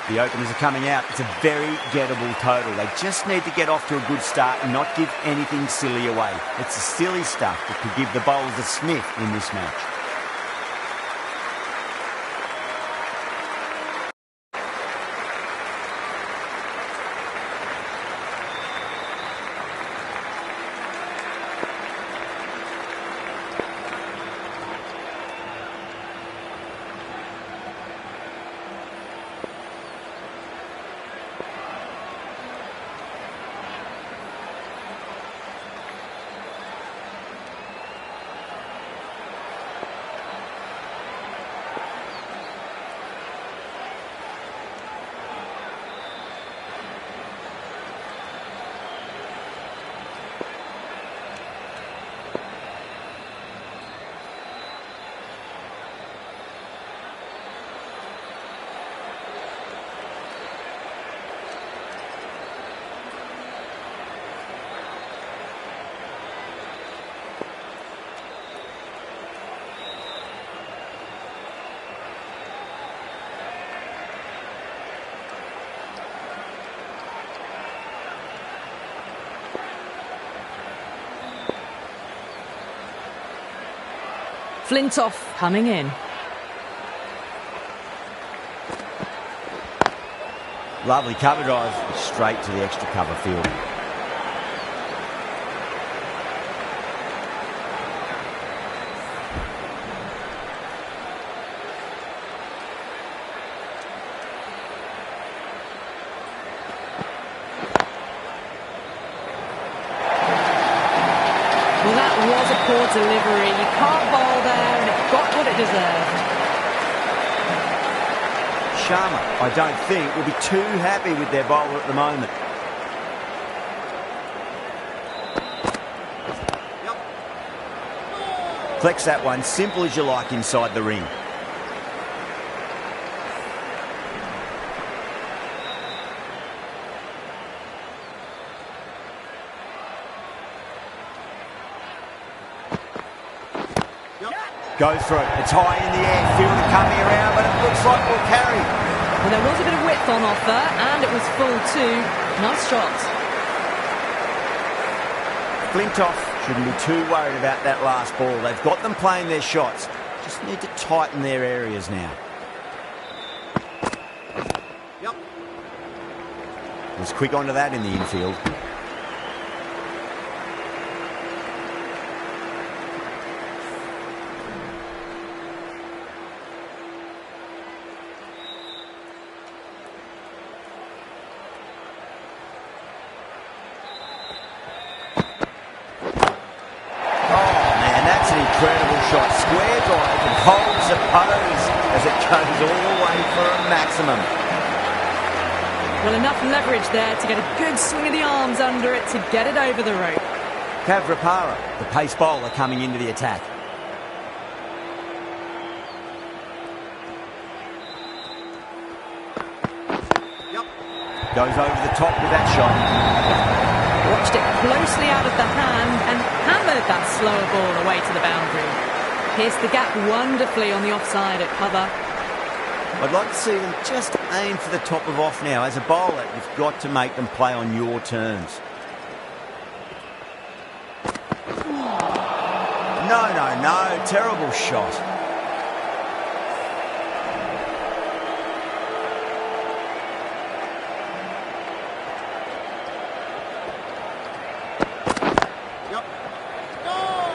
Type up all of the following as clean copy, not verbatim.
The openers are coming out. It's a very gettable total. They just need to get off to a good start and not give anything silly away. It's the silly stuff that could give the bowlers a sniff in this match. Flintoff coming in. Lovely cover drive straight to the extra cover field. Well, that was a poor delivery. You can't bowl there, and it got what it deserved. Sharma, I don't think, will be too happy with their bowler at the moment. Flex that one, simple as you like inside the ring. Go for it. It's high in the air. Fielder coming around, but it looks like we'll carry. Well, there was a bit of width on offer, and it was full too. Nice shot. Flintoff shouldn't be too worried about that last ball. They've got them playing their shots. Just need to tighten their areas now. Was quick onto that in the infield. Incredible shot, square drive and holds the pose as it goes all the way for a maximum. Well, enough leverage there to get a good swing of the arms under it to get it over the rope. Kavrapara, the pace bowler, coming into the attack. Goes over the top with that shot. Watched it closely out of the hand and hammered that slower ball away to the boundary. Pierced the gap wonderfully on the offside at cover. I'd like to see them just aim for the top of off now. As a bowler, you've got to make them play on your terms. No, terrible shot.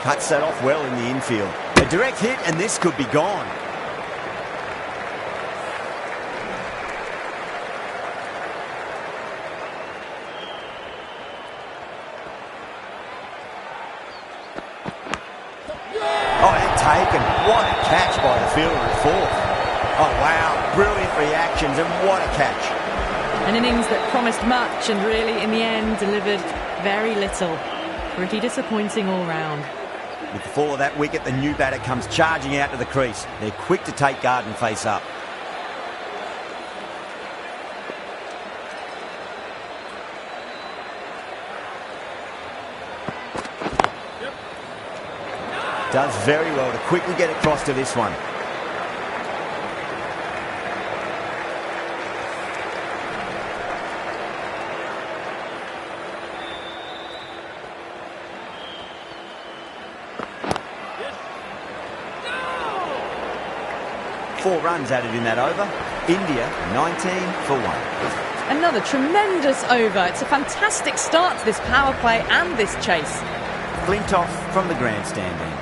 Cuts that off well in the infield. A direct hit and this could be gone. Oh, and taken. What a catch by the fielder at fourth. Oh, wow. Brilliant reactions and what a catch. An innings that promised much and really, in the end, delivered very little. Pretty disappointing all round. With the fall of that wicket, the new batter comes charging out to the crease. They're quick to take guard and face up. Does very well to quickly get across to this one. 4 runs added in that over. India 19 for 1. Another tremendous over. It's a fantastic start to this power play and this chase. Flintoff from the grandstand end.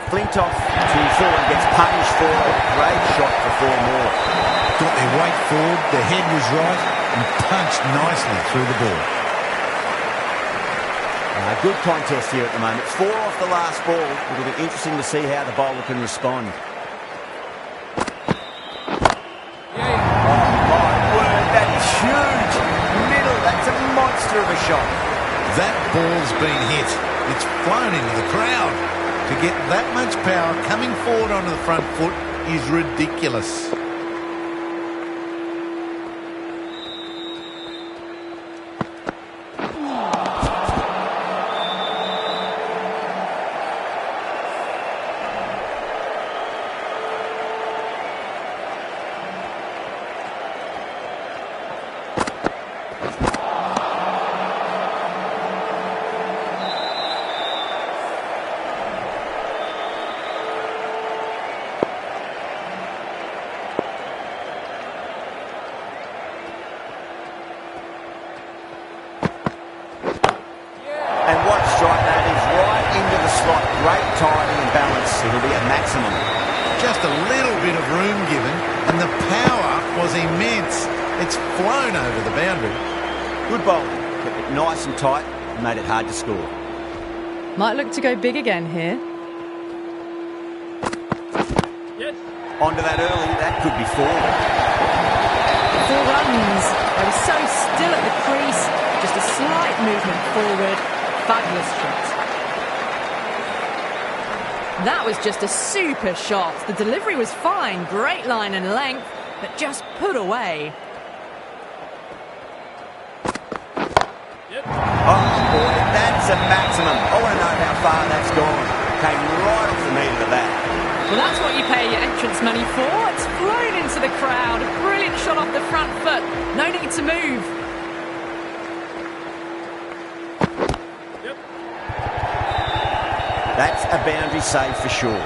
Flintoff to forward, gets punished for a great shot for 4 more. Got their weight forward, their head was right, and punched nicely through the ball. Good contest here at the moment. 4 off the last ball. It'll be interesting to see how the bowler can respond. Oh my word, that is huge. Middle, that's a monster of a shot. That ball's been hit. It's flown into the crowd. To get that much power coming forward onto the front foot is ridiculous. And what a strike that is, right into the slot. Great timing and balance. It'll be at maximum. Just a little bit of room given, and the power was immense. It's flown over the boundary. Good bowling. Kept it nice and tight and made it hard to score. Might look to go big again here. Onto that early, that could be forward. 4 runs. They were so still at the crease. Just a slight movement forward. Fabulous shot. That was just a super shot. The delivery was fine. Great line and length, but just put away. Oh boy, that's a maximum. I want to know how far that's gone. Came right off the meter of that. Well, that's what you pay your entrance money for. It's flown into the crowd. A brilliant shot off the front foot. No need to move. That's a boundary save for sure.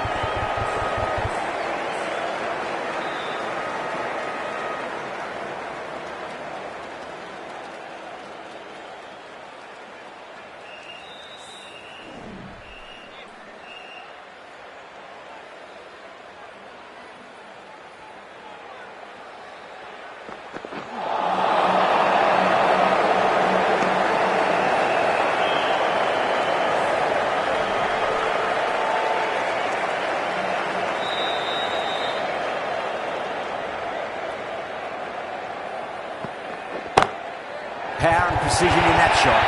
Power and precision in that shot.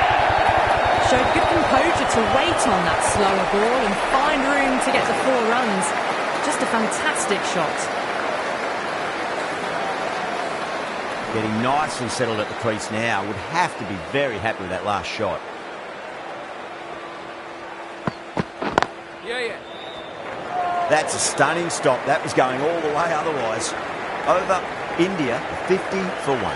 Showed good composure to wait on that slower ball and find room to get to 4 runs. Just a fantastic shot. Getting nice and settled at the crease now. Would have to be very happy with that last shot. That's a stunning stop. That was going all the way otherwise. Over India, 50 for 1.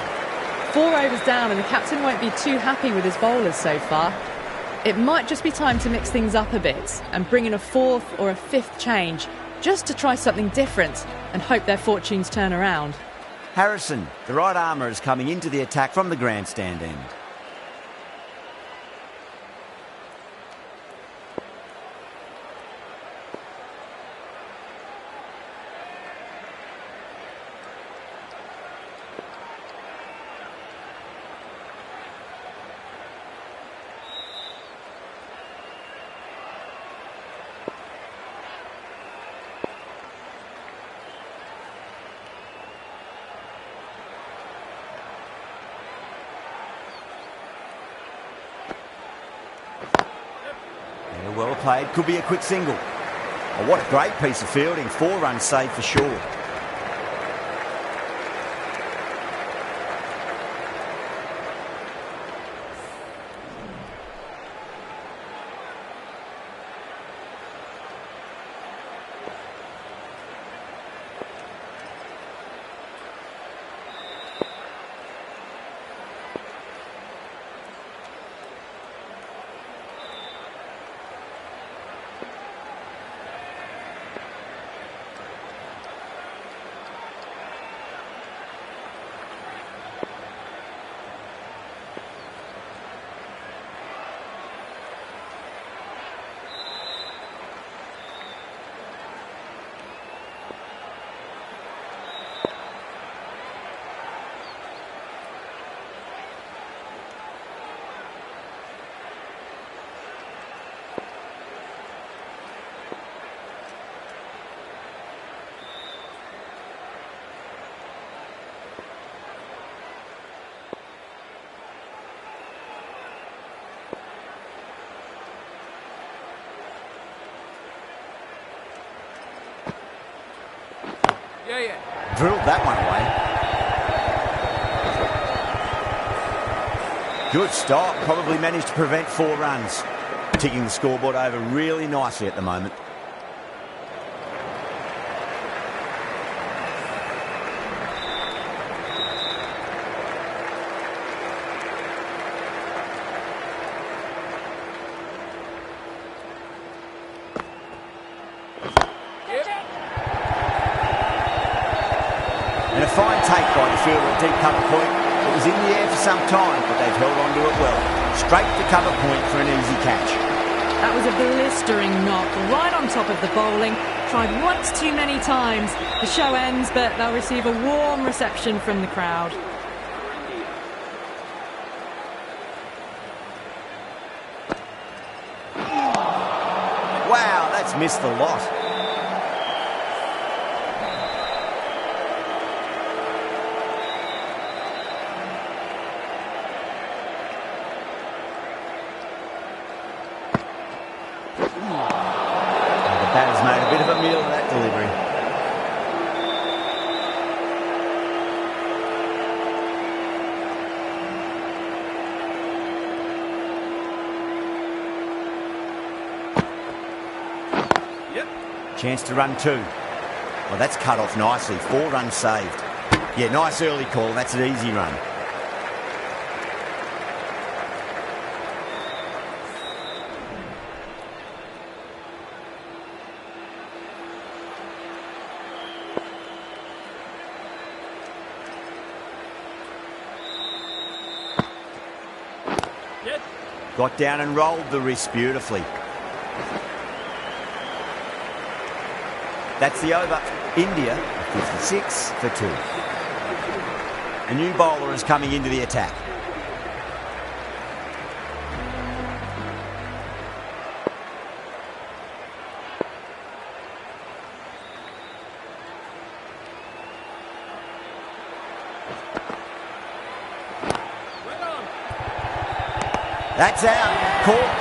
4 overs down and the captain won't be too happy with his bowlers so far. It might just be time to mix things up a bit and bring in a 4th or a 5th change just to try something different and hope their fortunes turn around. Harrison, the right armour, is coming into the attack from the grandstand end. Well played, could be a quick single. Oh, what a great piece of fielding. 4 runs saved for sure. Drilled that one away. Good stop. Probably managed to prevent 4 runs. Ticking the scoreboard over really nicely at the moment. And a fine take by the fielder at deep cover point. It was in the air for some time, but they've held on to it well. Straight to cover point for an easy catch. That was a blistering knock right on top of the bowling. Tried once too many times. The show ends, but they'll receive a warm reception from the crowd. Wow, that's missed the lot. The batter's made a bit of a meal of that delivery. Chance to run 2. Well, that's cut off nicely. 4 runs saved. Yeah, nice early call. That's an easy run. Got down and rolled the wrist beautifully. That's the over. India, 56 for 2. A new bowler is coming into the attack. That's out. Caught.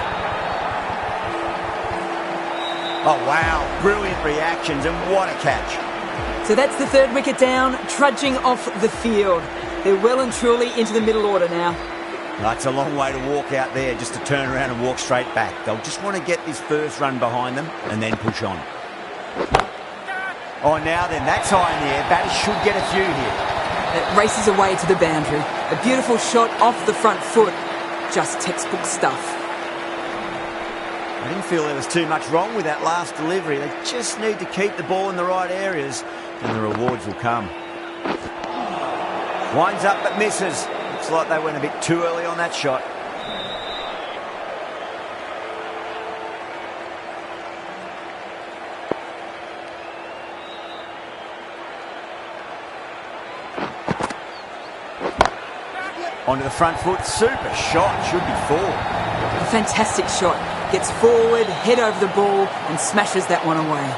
Oh, wow. Brilliant reactions, and what a catch. So that's the 3rd wicket down, trudging off the field. They're well and truly into the middle order now. That's a long way to walk out there just to turn around and walk straight back. They'll just want to get this first run behind them and then push on. Oh, now then, that's high in the air. Batters should get a few here. It races away to the boundary. A beautiful shot off the front foot. Just textbook stuff. I didn't feel there was too much wrong with that last delivery. They just need to keep the ball in the right areas and the rewards will come. Winds up but misses. Looks like they went a bit too early on that shot. Onto the front foot, super shot, should be 4. A fantastic shot. Gets forward, head over the ball and smashes that one away.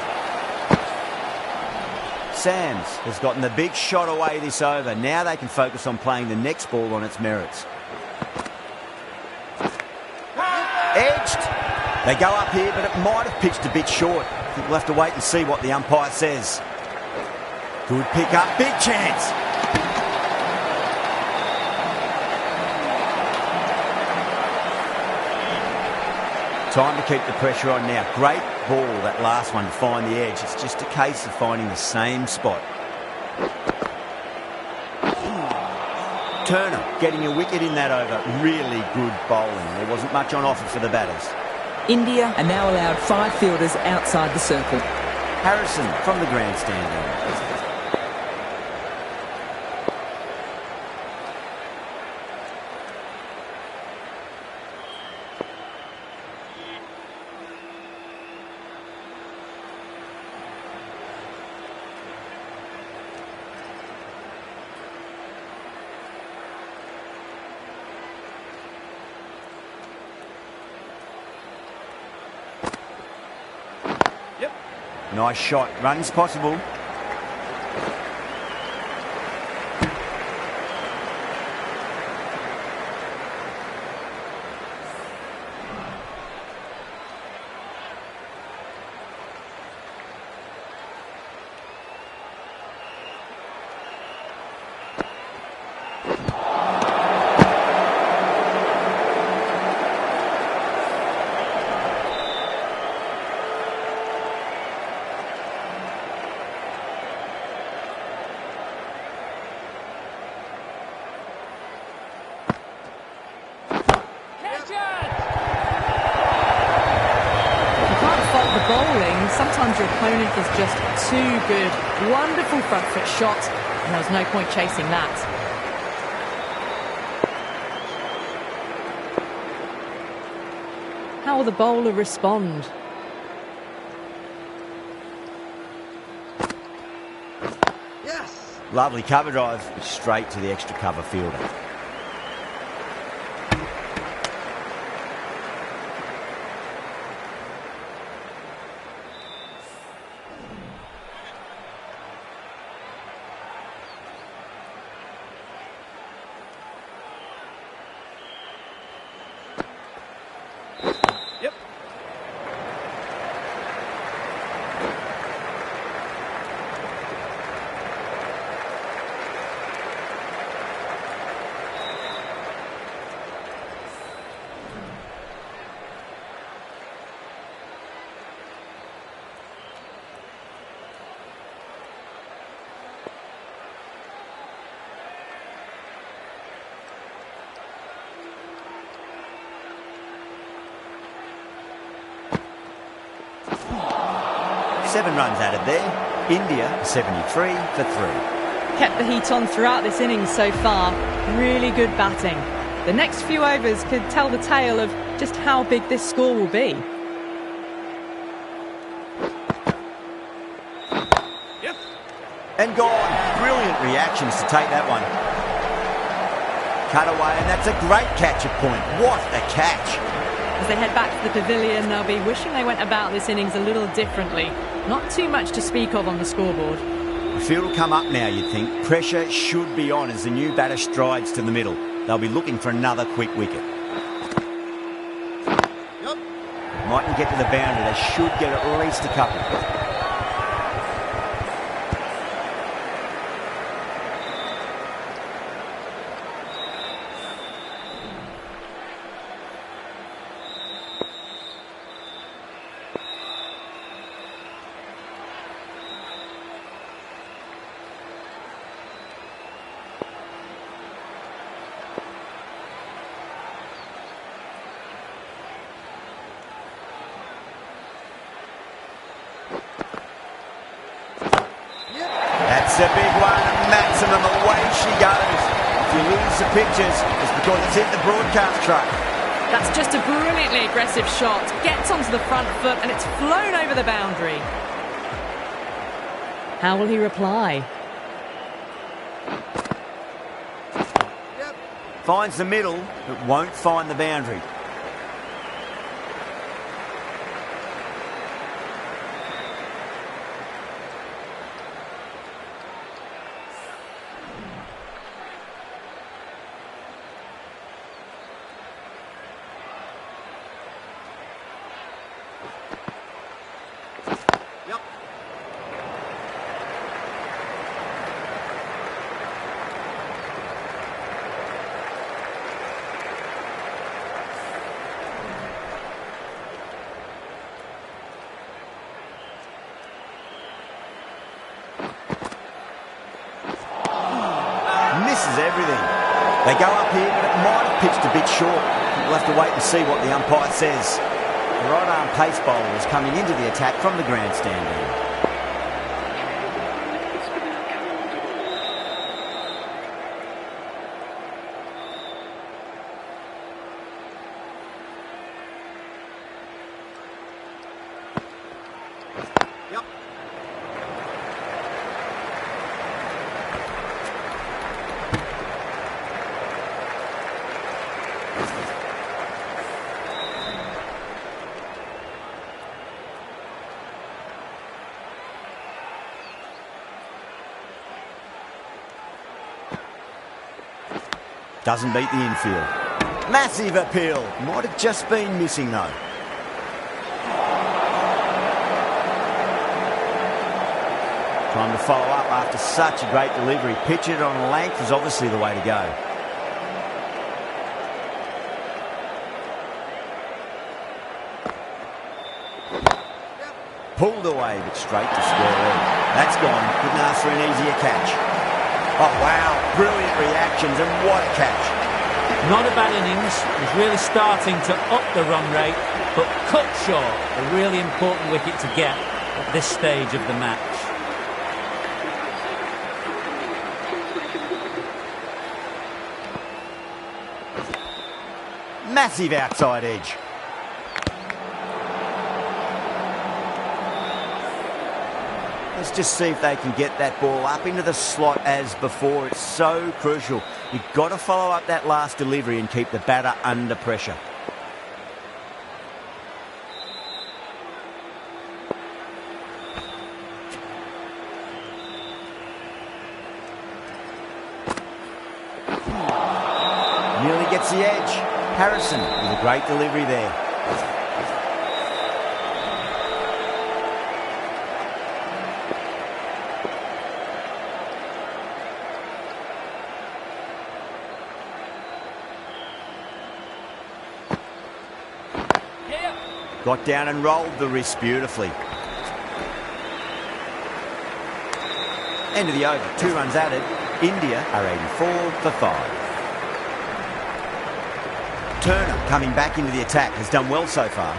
Sams has gotten the big shot away this over. Now they can focus on playing the next ball on its merits. Edged. They go up here, but it might have pitched a bit short. I think we'll have to wait and see what the umpire says. Good pick up, big chance. Time to keep the pressure on now. Great ball, that last one, to find the edge. It's just a case of finding the same spot. Turner getting a wicket in that over. Really good bowling. There wasn't much on offer for the batters. India are now allowed 5 fielders outside the circle. Harrison from the grandstand end. Nice shot. Runs possible. sometimes your opponent is just too good. Wonderful front foot shot, and there was no point chasing that. How will the bowler respond? Lovely cover drive, straight to the extra cover fielder. Seven runs added there. India 73 for 3. Kept the heat on throughout this innings so far. Really good batting. The next few overs could tell the tale of just how big this score will be. And gone. Brilliant reactions to take that one. Cut away, and that's a great catch at point. What a catch. As they head back to the pavilion, they'll be wishing they went about this innings a little differently. Not too much to speak of on the scoreboard. The field will come up now, you'd think. Pressure should be on as the new batter strides to the middle. They'll be looking for another quick wicket. Mightn't get to the boundary. They should get at least a couple. That's a big one, Maximum, away she goes. If you lose the pictures, it's because it's hit the broadcast truck. That's just a brilliantly aggressive shot. Gets onto the front foot and it's flown over the boundary. How will he reply? Finds the middle, but won't find the boundary. Misses everything. They go up here, but it might have pitched a bit short. We'll have to wait and see what the umpire says. The right arm pace bowler is coming into the attack from the grandstand end. Doesn't beat the infield. Massive appeal. Might have just been missing though. Time to follow up after such a great delivery. Pitch it on length is obviously the way to go. Pulled away, but straight to square leg. That's gone. Couldn't ask for an easier catch. Oh, wow. Brilliant reactions, and what a catch. Not a bad innings. Was really starting to up the run rate, but cut short. A really important wicket to get. at this stage of the match. Massive outside edge. Let's just see if they can get that ball up into the slot as before. It's so crucial. You've got to follow up that last delivery and keep the batter under pressure. Nearly gets the edge. Harrison with a great delivery there. Got down and rolled the wrist beautifully. End of the over, 2 runs added. India are 84 for 5. Turner coming back into the attack has done well so far.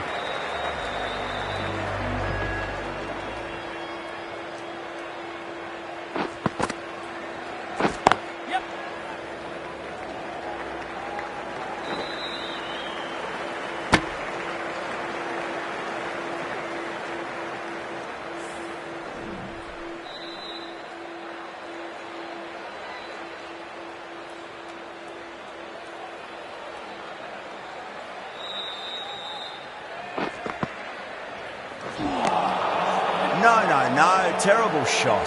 No, terrible shot.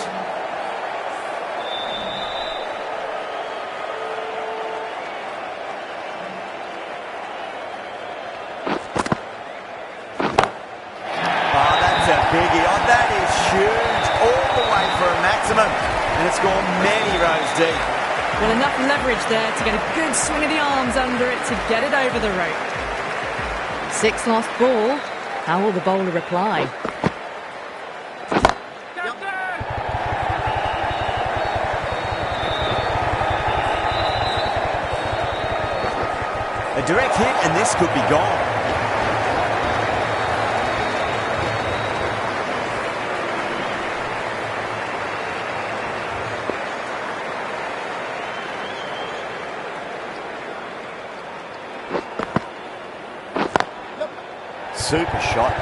Oh, that's a biggie. Oh, that is huge. All the way for a maximum. And it's gone many rows deep. Well, enough leverage there to get a good swing of the arms under it to get it over the rope. 6 lost ball. How will the bowler reply? A direct hit and this could be gone. Super shot.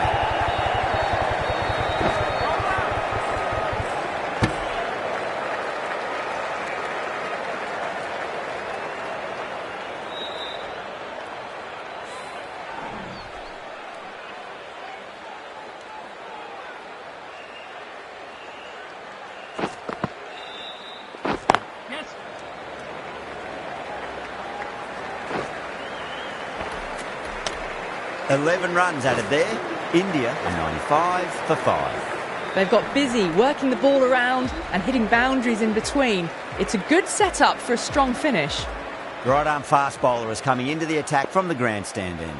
Yes. 11 runs added there. India are 95 for 5. They've got busy working the ball around and hitting boundaries in between. It's a good setup for a strong finish. The right arm fast bowler is coming into the attack from the grandstand end.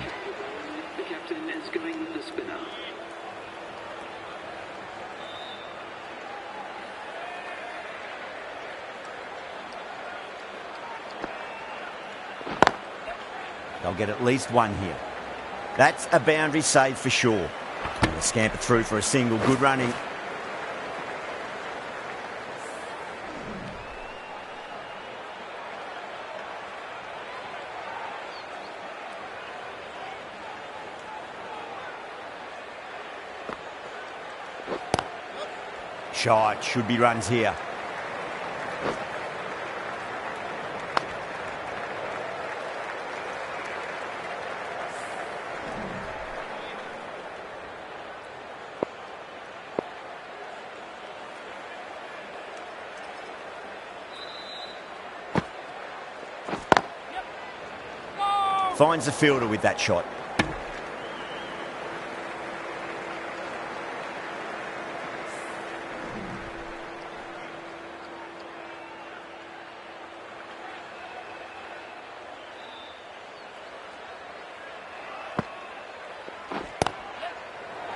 The captain is going with the spinner. They'll get at least one here. That's a boundary save for sure. And they'll scamper through for a single. Good running. Shot. Should be runs here. Finds the fielder with that shot.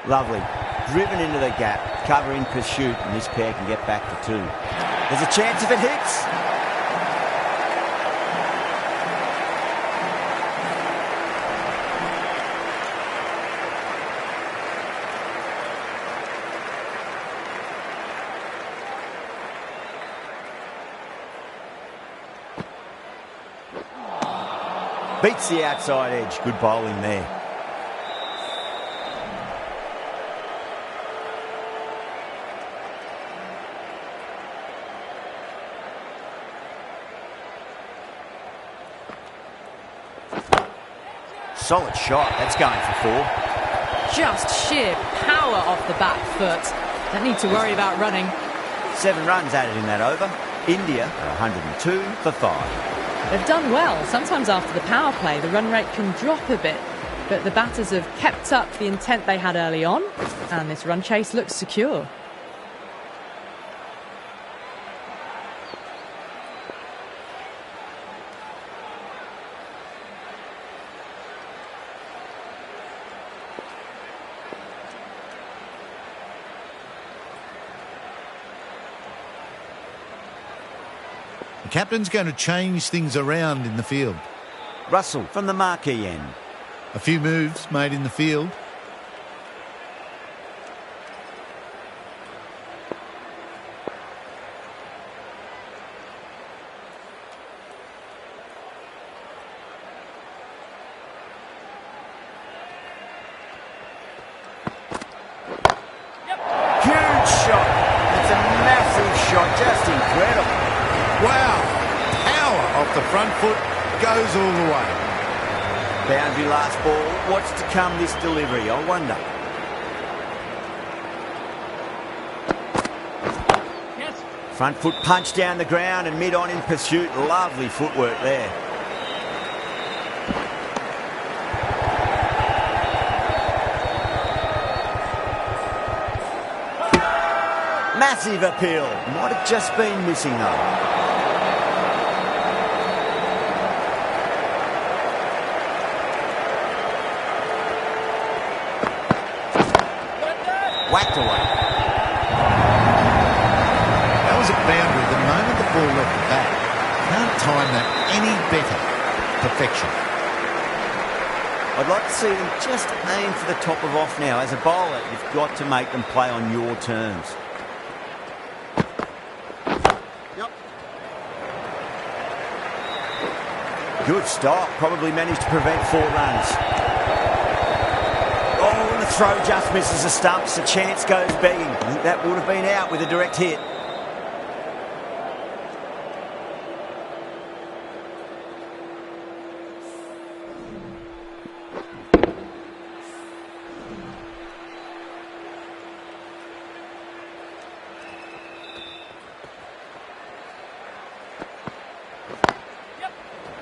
Lovely. Driven into the gap. Cover in pursuit, and this pair can get back to 2. There's a chance if it hits. Beats the outside edge. Good bowling there. Solid shot. That's going for 4. Just sheer power off the back foot. Don't need to worry about running. 7 runs added in that over. India are 102 for 5. They've done well. Sometimes after the power play, the run rate can drop a bit. But the batters have kept up the intent they had early on. And this run chase looks secure. The captain's going to change things around in the field. Russell from the marquee end. A few moves made in the field. Huge shot. It's a massive shot. Just incredible. Wow! Power off the front foot, goes all the way. Boundary last ball. What's to come this delivery, I wonder. Yes. Front foot punch down the ground and mid-on in pursuit. Lovely footwork there. Massive appeal. Might have just been missing though. Whacked away. That was a boundary the moment the ball left the bat. Can't time that any better. Perfection. I'd like to see them just aim for the top of off now. As a bowler, you've got to make them play on your terms. Good stop. Probably managed to prevent 4 runs. Oh, and the throw just misses the stumps. The chance goes begging. I think that would have been out with a direct hit.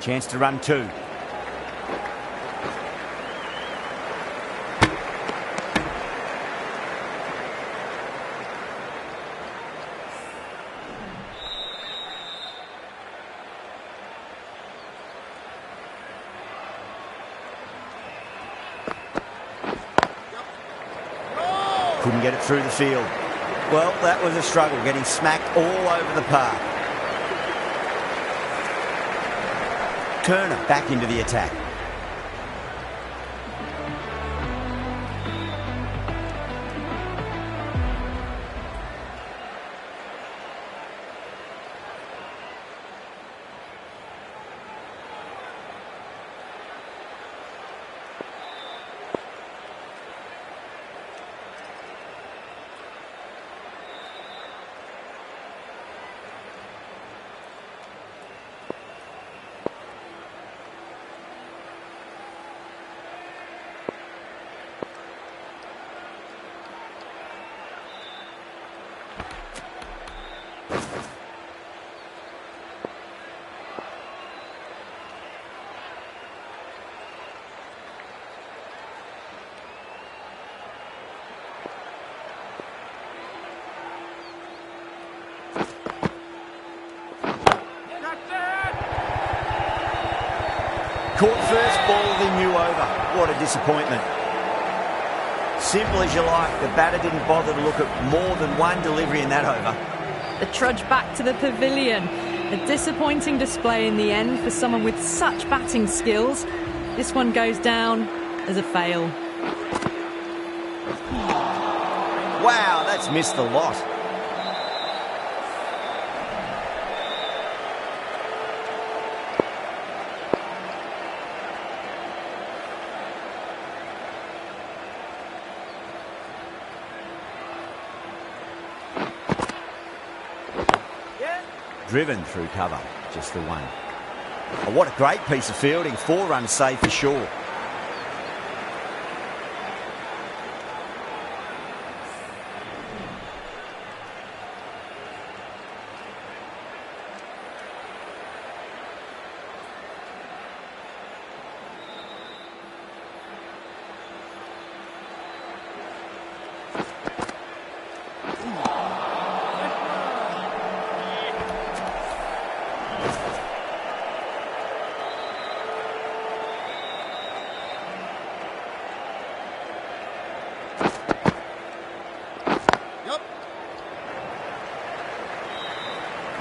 Chance to run 2. Couldn't get it through the field. Well, that was a struggle, getting smacked all over the park. Turner back into the attack. Caught first ball of the new over. What a disappointment. Simple as you like, the batter didn't bother to look at more than one delivery in that over. The trudge back to the pavilion. A disappointing display in the end for someone with such batting skills. This one goes down as a fail. Wow, that's missed the lot. driven through cover. Just the one. Oh, what a great piece of fielding. 4 runs saved for sure.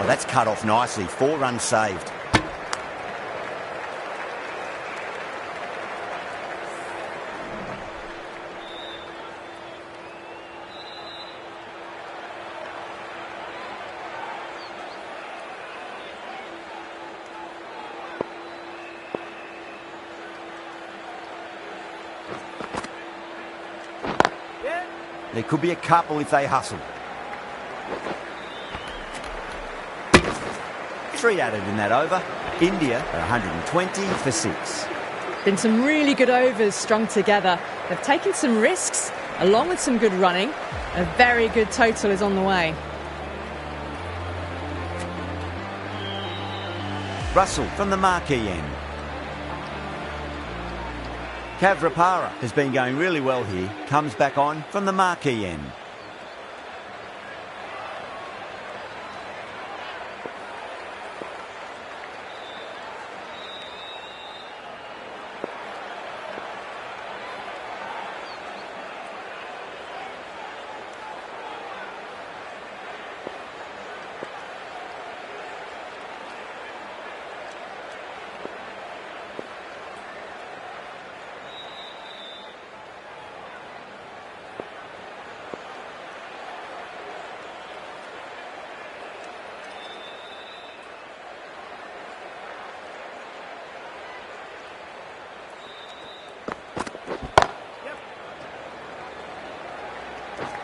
Oh, that's cut off nicely. 4 runs saved. There could be a couple if they hustle. 3 added in that over. India are 120 for 6. Been some really good overs strung together. They've taken some risks, along with some good running. A very good total is on the way. Russell from the marquee end. Kavrapara has been going really well here. Comes back on from the marquee end.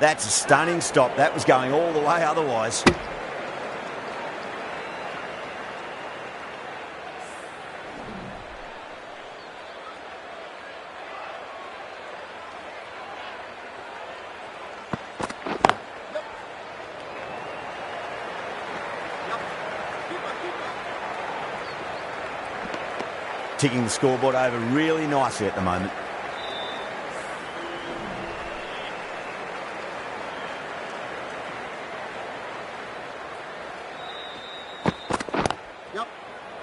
That's a stunning stop. That was going all the way otherwise. Ticking the scoreboard over really nicely at the moment.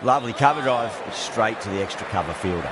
Lovely cover drive, straight to the extra cover fielder.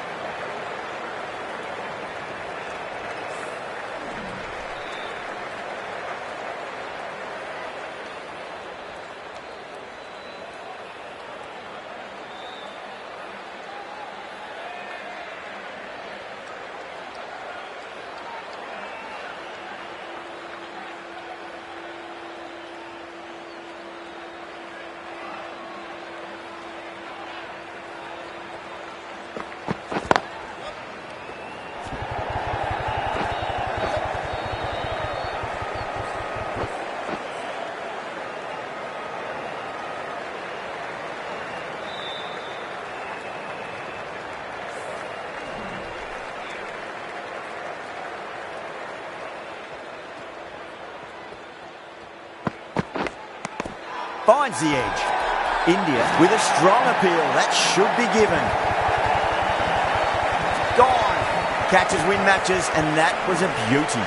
Finds the edge. India with a strong appeal. That should be given. Gone. Catches win matches, and that was a beauty.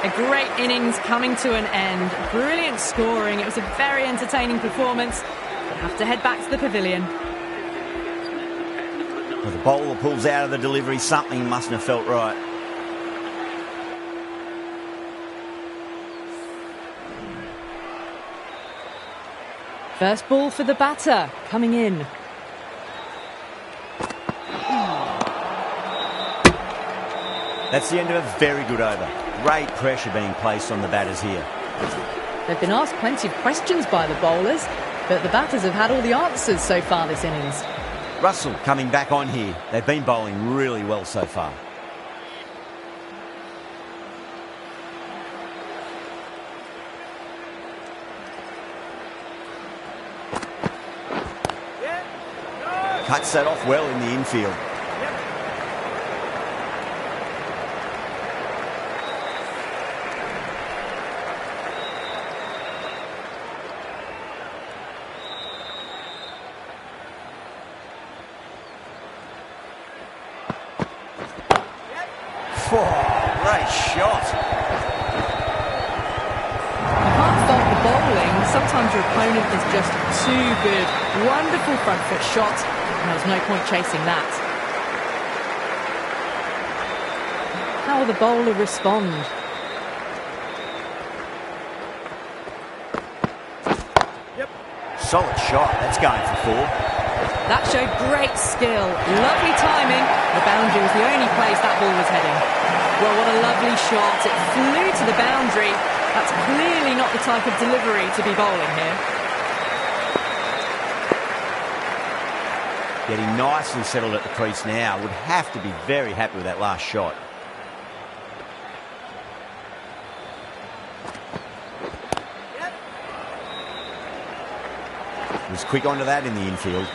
A great innings coming to an end. Brilliant scoring. It was a very entertaining performance. We'll have to head back to the pavilion. Well, the bowler pulls out of the delivery. Something mustn't have felt right. First ball for the batter, coming in. That's the end of a very good over. Great pressure being placed on the batters here. They've been asked plenty of questions by the bowlers, but the batters have had all the answers so far this innings. Russell coming back on here. They've been bowling really well so far. Cuts that off well in the infield. Great shot. You can't fault the bowling. Sometimes your opponent is just too good. Wonderful front foot shot, and there was no point chasing that. How will the bowler respond? Solid shot. That's going for 4. That showed great skill. Lovely timing. The boundary was the only place that ball was heading. Well, what a lovely shot. It flew to the boundary. That's clearly not the type of delivery to be bowling here. Getting nicely settled at the crease now. Would have to be very happy with that last shot. He was quick onto that in the infield.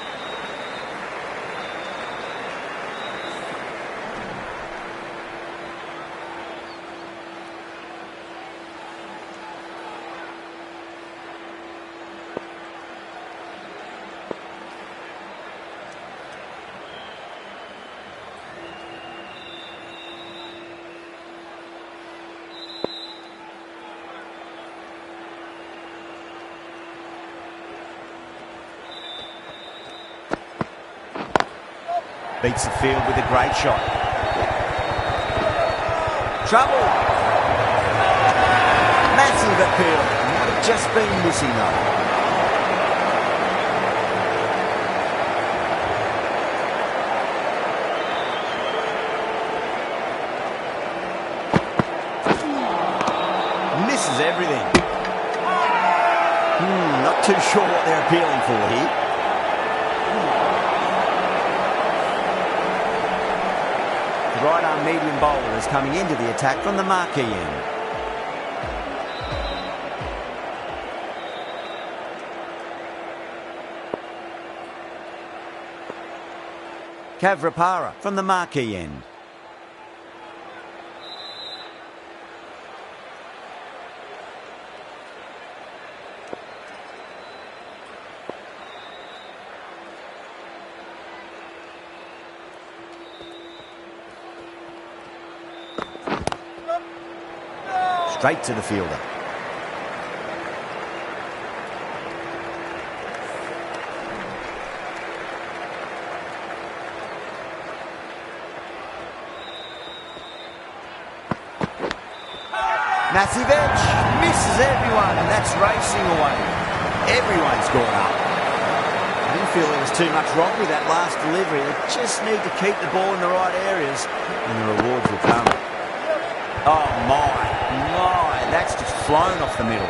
Beats the field with a great shot. Trouble. Massive appeal. Might have just been missing though. Misses everything. Not too sure what they're appealing for here. The right-arm medium bowler is coming into the attack from the marquee end. Kavrapara from the marquee end. Straight to the fielder. Massive edge, misses everyone, and that's racing away. Everyone's gone up. I didn't feel there was too much wrong with that last delivery. They just need to keep the ball in the right areas, and the rewards will come. Oh my, that's just flown off the middle.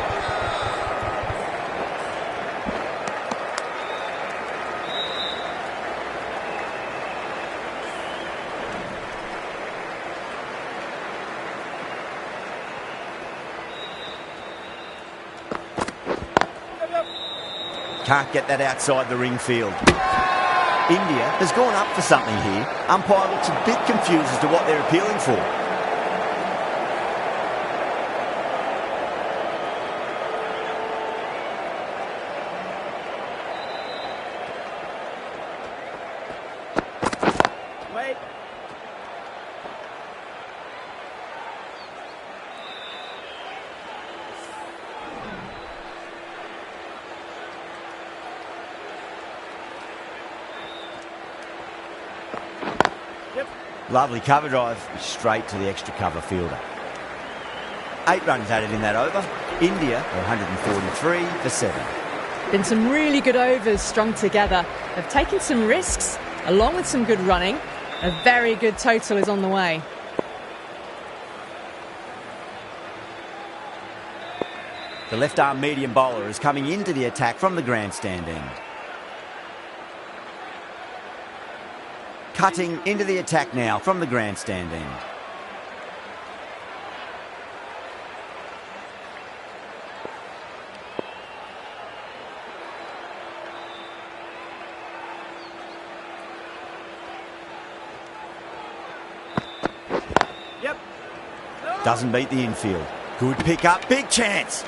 Can't get that outside the ring field. India has gone up for something here. Umpire looks a bit confused as to what they're appealing for. Lovely cover drive, straight to the extra cover fielder. 8 runs added in that over. India are 143 for 7. Been some really good overs strung together. They've taken some risks, along with some good running. A very good total is on the way. The left-arm medium bowler is coming into the attack from the grandstand end. Cutting into the attack now from the grandstand end. Doesn't beat the infield. Good pick up, big chance.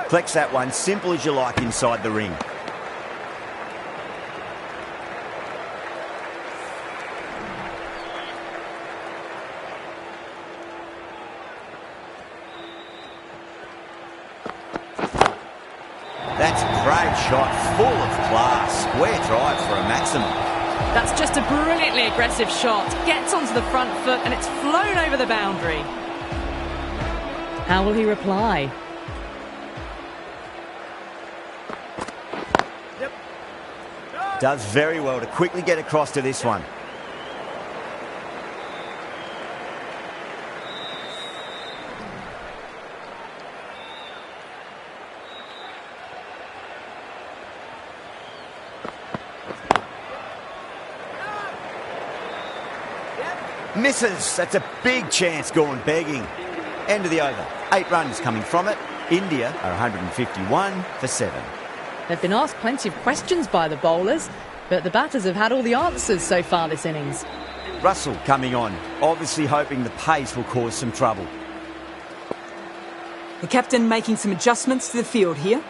Flex that one, simple as you like inside the ring. That's a great shot, full of class. Square drive for a maximum. That's just a brilliantly aggressive shot. Gets onto the front foot and it's flown over the boundary. How will he reply? Does very well to quickly get across to this one. Misses. That's a big chance going begging. End of the over. 8 runs coming from it. India are 151 for 7. They've been asked plenty of questions by the bowlers, but the batters have had all the answers so far this innings. Russell coming on, obviously hoping the pace will cause some trouble. The captain making some adjustments to the field here.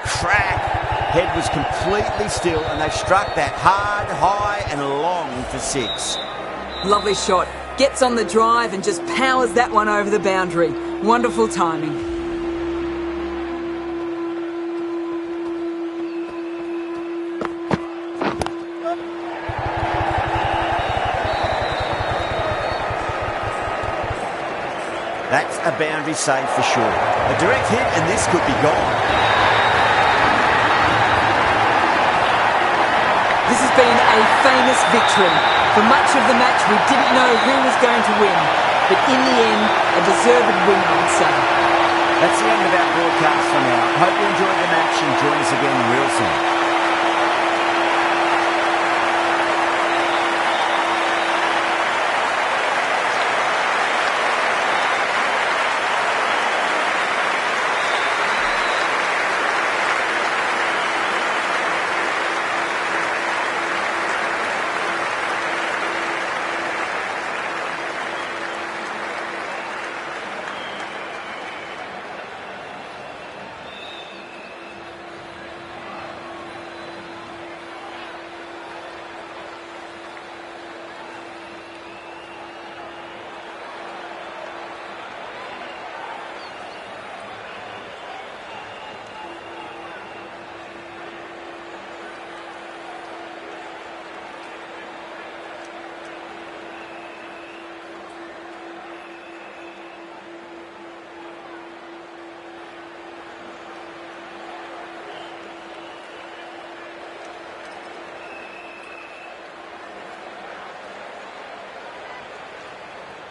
Crack! Head was completely still and they struck that hard, high and long for 6. Lovely shot. Gets on the drive and just powers that one over the boundary. Wonderful timing. That's a boundary save for sure. A direct hit and this could be gone. This has been a famous victory. For much of the match, we didn't know who was going to win, but in the end, a deserved win, I would say. That's the end of our broadcast for now. Hope you enjoyed the match and join us again real soon.